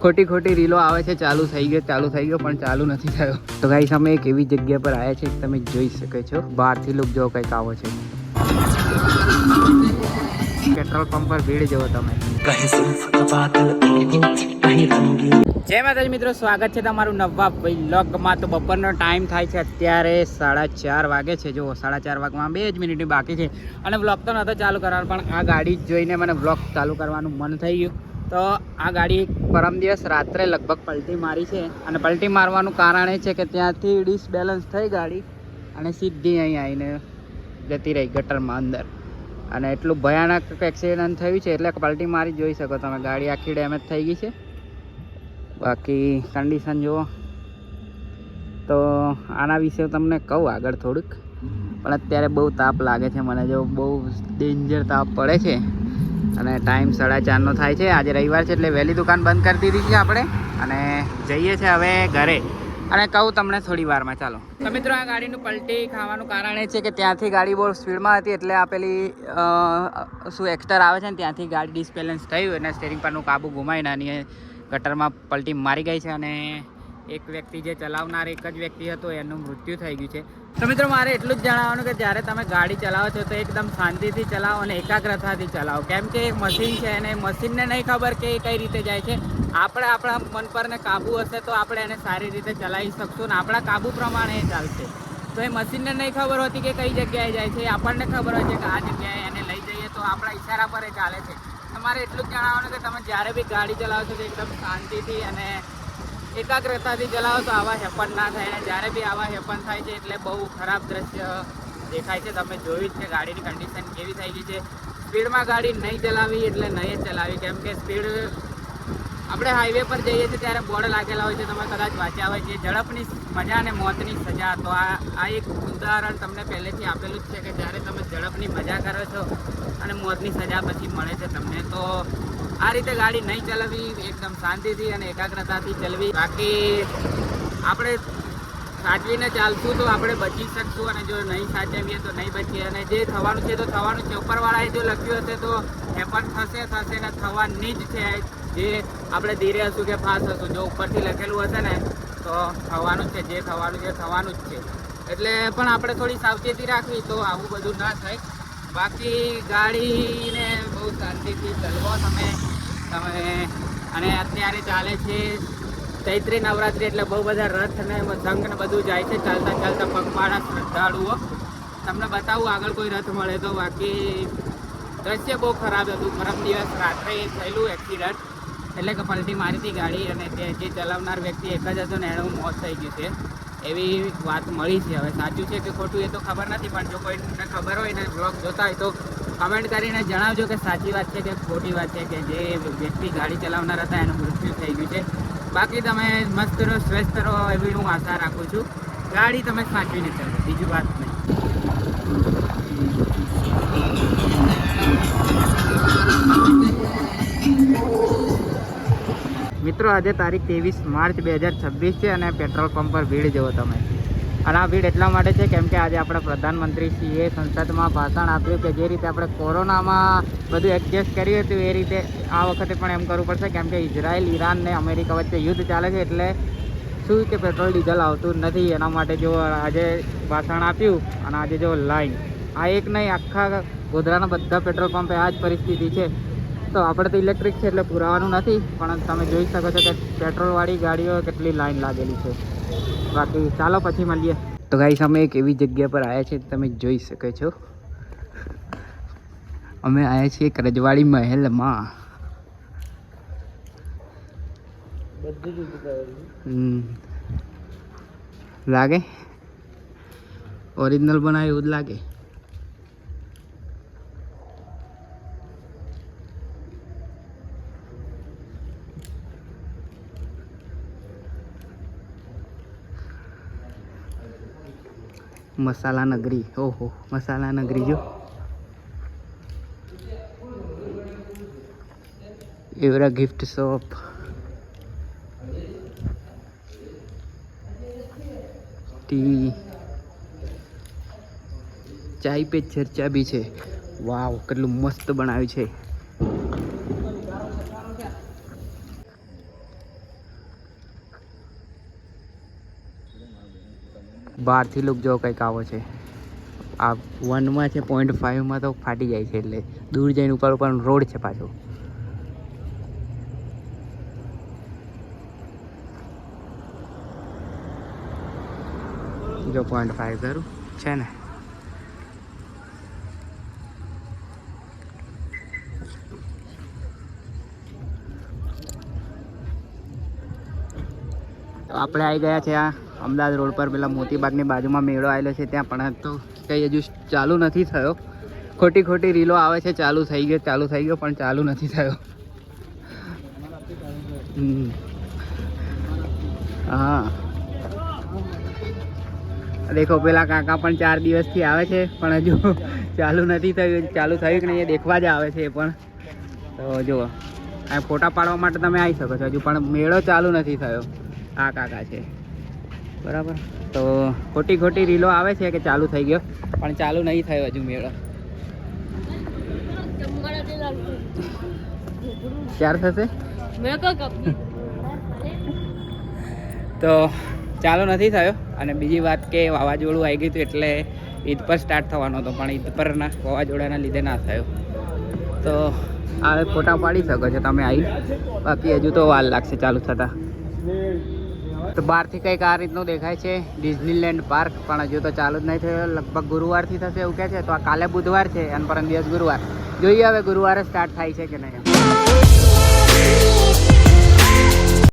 ખોટી ખોટી રીલો આવે છે ચાલુ થઈ ગયો પણ ચાલુ નથી થયો. તો ગાઈસ અમે એક એવી જગ્યા પર આવ્યા છે તમે જોઈ શકો છો. બહારથી લુક જો કંઈક આવો છે. પેટ્રોલ પંપ પર ભીડ જુઓ તમે. જય માતાજી મિત્રો, સ્વાગત છે તમારું નવા વ્લોગમાં. તો બપોરનો ટાઈમ થાય છે અત્યારે 4:30 વાગે છે. જો 4:30 વાગવામાં 2 જ મિનિટ બાકી છે અને વ્લોગ તો નહોતો ચાલુ કરવાનો, પણ આ ગાડી જોઈને મને વ્લોગ ચાલુ કરવાનું મન થઈ ગયું. તો આ ગાડી પરમ દિવસ રાત્રે લગભગ પલટી મારી છે અને પલટી મારવાનું કારણ એ છે કે ત્યાંથી ડિસબેલેન્સ થઈ ગાડી અને સીધી અહીં આવીને જતી રહી ગટરમાં અંદર. અને એટલું ભયાનક એક્સિડન્ટ થયું છે એટલે પલટી મારી જોઈ શકો તમે. ગાડી આખી ડેમેજ થઈ ગઈ છે. બાકી કન્ડિશન જુઓ. તો આના વિશે તમને કહું આગળ થોડુંક, પણ અત્યારે બહુ તાપ લાગે છે મને. જો બહુ ડેન્જર તાપ પડે છે અને ટાઈમ 4:30નો થાય છે. આજે રવિવાર છે એટલે વહેલી દુકાન બંધ કરી દીધી છે આપણે અને જઈએ છીએ હવે ઘરે. અને કહું તમને થોડી વારમાં. ચાલો. તો મિત્રો આ ગાડીનું પલટી ખાવાનું કારણ એ છે કે ત્યાંથી ગાડી બહુ સ્પીડમાં હતી એટલે આ પેલી શું એક્સ્ટર આવે છે ને ત્યાંથી ગાડી ડિસબેલેન્સ થયું અને સ્ટેરિંગ પરનું કાબુ ગુમાવી નાની ગટરમાં પલટી મારી ગઈ છે. અને એક વ્યક્તિ જે ચલાવનાર એક જ વ્યક્તિ હતો એનું મૃત્યુ થઈ ગયું છે. તો મિત્રો મારે એટલું જ જણાવવાનું કે જ્યારે તમે ગાડી ચલાવો છો તો એકદમ શાંતિથી ચલાવો અને એકાગ્રતાથી ચલાવો. કેમ કે એક મશીન છે અને મશીનને નહીં ખબર કે એ કઈ રીતે જાય છે. આપણે આપણા મન પર ને કાબુ હશે તો આપણે એને સારી રીતે ચલાવી શકશું ને આપણા કાબુ પ્રમાણે એ ચાલશે. તો એ મશીનને નહીં ખબર હોતી કે કઈ જગ્યાએ જાય છે, આપણને ખબર હોય છે કે આ જગ્યાએ એને લઈ જઈએ તો આપણા ઈશારા પર એ ચાલે છે. તમારે એટલું જ જણાવવાનું કે તમે જ્યારે બી ગાડી ચલાવો છો તો એકદમ શાંતિથી અને એકાગ્રતાથી ચલાવો તો આવા હેપન ના થાય. અને જ્યારે બી આવા હેપન થાય છે એટલે બહુ ખરાબ દ્રશ્ય દેખાય છે. તમે જોયું જ છે ગાડીની કન્ડિશન કેવી થઈ ગઈ છે. સ્પીડમાં ગાડી નહીં ચલાવી એટલે નહીં જ ચલાવી. કેમ કે સ્પીડ આપણે હાઈવે પર જઈએ છીએ ત્યારે બોર્ડ લાગેલા હોય છે, તમે કદાચ વાંચ્યા હોય છે, ઝડપની મજા અને મોતની સજા. તો આ એક ઉદાહરણ તમને પહેલેથી આપેલું જ છે કે જ્યારે તમે ઝડપની મજા કરો છો અને મોતની સજા પછી મળે છે તમને. તો આ રીતે ગાડી નહીં ચલાવવી, એકદમ શાંતિથી અને એકાગ્રતાથી ચલાવવી. બાકી આપણે સાચવીને ચાલશું તો આપણે બચી શકશું અને જો નહીં સાચવીએ તો નહીં બચીએ. અને જે થવાનું છે તો થવાનું છે. ઉપરવાળાએ જો લખ્યું હશે તો એ પણ થશે ને થવાની જ છે. જે આપણે ધીરે હશું કે ફાસ્ટ હશું, જો ઉપરથી લખેલું હશે ને તો થવાનું છે. જે થવાનું છે થવાનું જ છે. એટલે પણ આપણે થોડી સાવચેતી રાખવી તો આવું બધું ના થાય. બાકી ગાડીને બહુ શાંતિથી ચલાવો તમે. અને અત્યારે ચાલે છે ચૈત્રી નવરાત્રિ એટલે બહુ બધા રથ ને સંઘ ને બધું જાય છે ચાલતા ચાલતા પગપાળા શ્રદ્ધાળુઓ. તમને બતાવું આગળ કોઈ રથ મળે તો. બાકી દ્રશ્ય બહુ ખરાબ હતું. પરમ દિવસ રાત્રે થયેલું એક્સિડન્ટ એટલે કે પલટી મારી હતી ગાડી અને તે જે ચલાવનાર વ્યક્તિ એક જ હતો ને એનું મોત થઈ ગયું છે એવી વાત મળી છે. હવે સાચું છે કે ખોટું એ તો ખબર નથી, પણ જો કોઈને ખબર હોય ને બ્લોગ જોતા હોય તો કમેન્ટ કરીને જણાવજો કે સાચી વાત છે કે ખોટી વાત છે કે જે વ્યક્તિ ગાડી ચલાવનાર હતા એનું મૃત્યુ થઈ ગયું છે. બાકી તમે મસ્ત રહો, સ્વસ્થ રહો એવી હું આશા રાખું છું. ગાડી તમે સાચવીને ચાલો, બીજું વાત નહીં. મિત્રો આજે તારીખ 23 માર્ચ 2026 છે અને પેટ્રોલ પંપ પર ભીડ જુઓ તમે. અને આ ભીડ એટલા માટે છે કેમ કે આજે આપણા પ્રધાનમંત્રીશ્રીએ સંસદમાં ભાષણ આપ્યું કે જે રીતે આપણે કોરોનામાં બધું એડજસ્ટ કર્યું હતું એ રીતે આ વખતે પણ એમ કરવું પડશે. કેમ કે ઇઝરાયલ, ઈરાન ને અમેરિકા વચ્ચે યુદ્ધ ચાલે છે એટલે શું કે પેટ્રોલ ડીઝલ આવતું નથી. એના માટે જો આજે ભાષણ આપ્યું અને આજે જો લાઈન આ એક નહીં આખા ગોધરાના બધા પેટ્રોલ પંપે આ જ પરિસ્થિતિ છે. તો આપણે તો ઇલેક્ટ્રિક છે એટલે પુરાવાનું નથી, પણ તમે જોઈ શકો છો કે પેટ્રોલવાળી ગાડીઓ કેટલી લાઈન લાગેલી છે. બાકી ચાલો પછી મળીએ. તો ગાઈસ અમે એક એવી જગ્યા પર આવ્યા છીએ તમે જોઈ શકો છો. અમે આવ્યા છીએ એક રજવાડી મહેલમાં. લાગે ઓરિજિનલ બનાવ્યું એવું જ લાગે. મસાલા નગરી, ઓહો મસાલા નગરી જો. એવરા ગિફ્ટ શોપ, ટી, ચાય પે ચર્ચા બી છે. વાવ કેટલું મસ્ત બનાવ્યું છે. બહારથી લુક જો કંઈક આવો છે. આ 1માં છે, 0.5માં તો ફાટી જાય છે, એટલે દૂર જઈને ઉપર ઉપર રોડ છે પાછો. જો 0.5 કરું છે ને. તો આપણે આવી ગયા છે આ અમદાવાદ રોડ પર, પેલા મોતીબાગની બાજુમાં મેળો આવેલો છે ત્યાં, પણ તો કંઈ હજુ ચાલુ નથી થયો. ખોટી રીલો આવે છે ચાલુ થઈ ગયો, પણ ચાલુ નથી થયો. હા દેખો, પેલા કાકા પણ 4 દિવસથી આવે છે પણ હજુ ચાલુ નથી થયું. ચાલુ થયું કે નહીં એ દેખવા જ આવે છે એ પણ. તો જુઓ, આ ફોટા પાડવા માટે તમે આવી શકો છો, હજુ પણ મેળો ચાલુ નથી થયો. આ કાકા છે બરાબર. તો ખોટી રીલો આવે છે કે ચાલુ થઈ ગયો, પણ ચાલુ નહીં થયો હજુ મેળો. ક્યારે થશે તો ચાલુ નથી થયો. અને બીજી વાત કે વાવાઝોડું આવી ગયું હતું એટલે ઈદ પર સ્ટાર્ટ થવાનો હતો, પણ ઈદ પરના વાવાઝોડાના લીધે ના થયો. તો આ ફોટા પાડી શકો છો તમે આવી, બાકી હજુ તો વાર લાગશે ચાલુ થતા. તો બહારથી કંઈક આ રીતનું દેખાય છે ડિઝનીલેન્ડ પાર્ક, પણ હજુ તો ચાલુ જ નહીં થયો. લગભગ ગુરુવારથી થશે એવું કહે છે. તો આ કાલે બુધવાર છે અને પરમ દિવસ ગુરુવાર. જોઈએ હવે ગુરુવારે સ્ટાર્ટ થાય છે કે નહીં.